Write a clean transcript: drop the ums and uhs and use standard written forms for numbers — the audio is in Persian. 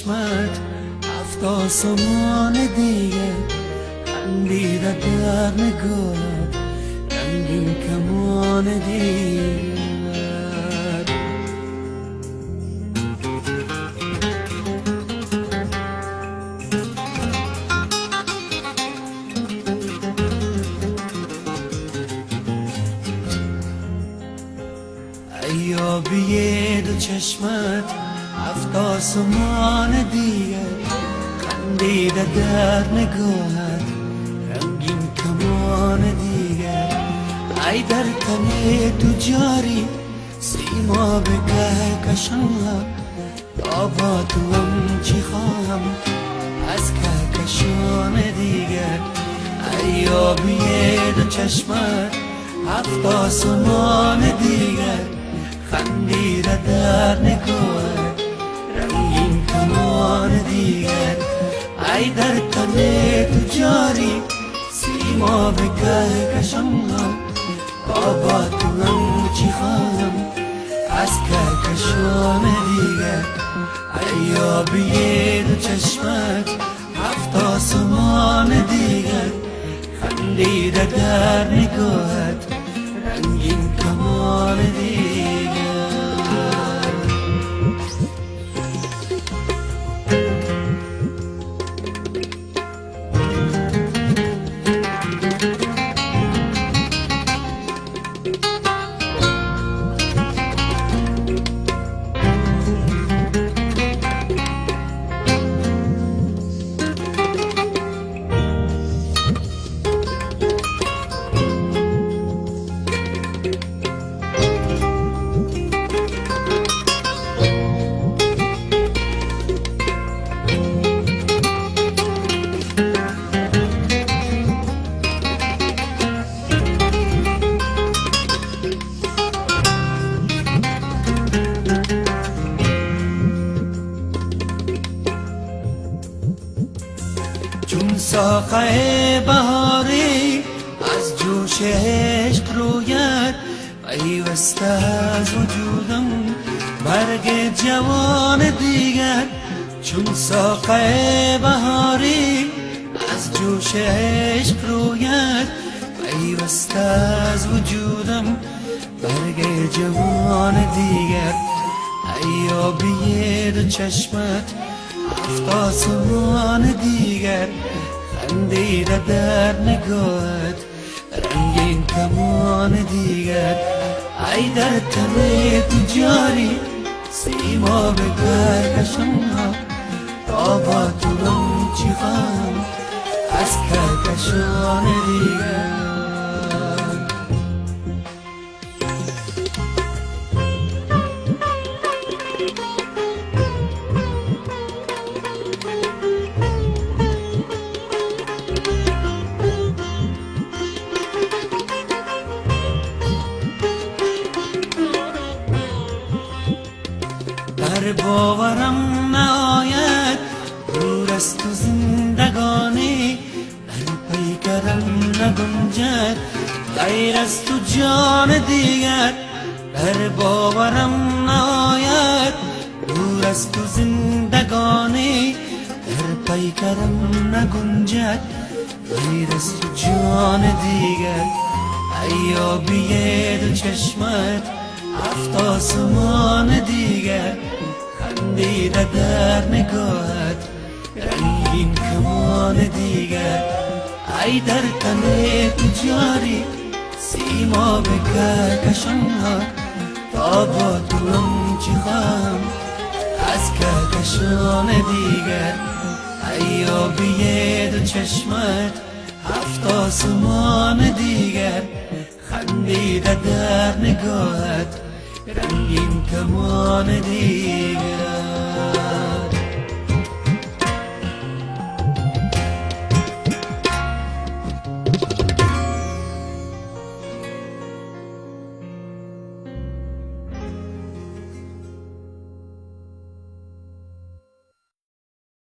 چشمت هفت آسمان دیگه خندیده در نگاهت رنگین کمان دیگر. ایابی دو چشمت هفت آسمان دیگر خندیده در نگاهت رنگین کمان دیگر. ای در تن تو جاری سیما به کهکشان تا با تو هم چی خواهم از کهکشان دیگر. ایابی دو چشمت هفت آسمان دیگر خندیده در نگاهت رنگین کمان دیگر. ای در تن تو جاری سیما به کهکشان تا با تو هم چی خواهم از کهکشان دیگر. ایابی دو چشمت هفت آسمان دیگر خندیده در نگاهت رنگین کمان دیگر. چون ساقه بهاری از جوش عشق روید پیوسته از وجودم برگ جوان دیگر. چون ساقه بهاری از جوش عشق روید پیوسته از وجودم برگ جوان دیگر. ایابی دو چشمت هفت آسمان دیگر خندیده در نگاهت رنگین کمان دیگر. ای در تن تو جاری سیما به کهکشان تا با تو هم چی خواهم از کهکشان دیگر. در باورم نآید دور از تو زندگانی در پیکرم نگنجد غیر از تو جان دیگر. در باورم نآید دور از تو زندگانی در پیکرم نگنجد غیر از تو جان دیگر. ایابی دو چشمت هفت آسمان دیگر خندیده در نگاهت رنگین کمان دیگر. ای در تن تو جاری سیما به کهکشان تا با تو هم چی خواهم از کهکشان دیگر. ایابی دو چشمت هفت آسمان دیگر خندیده در نگاهت رنگین کمان دیگر.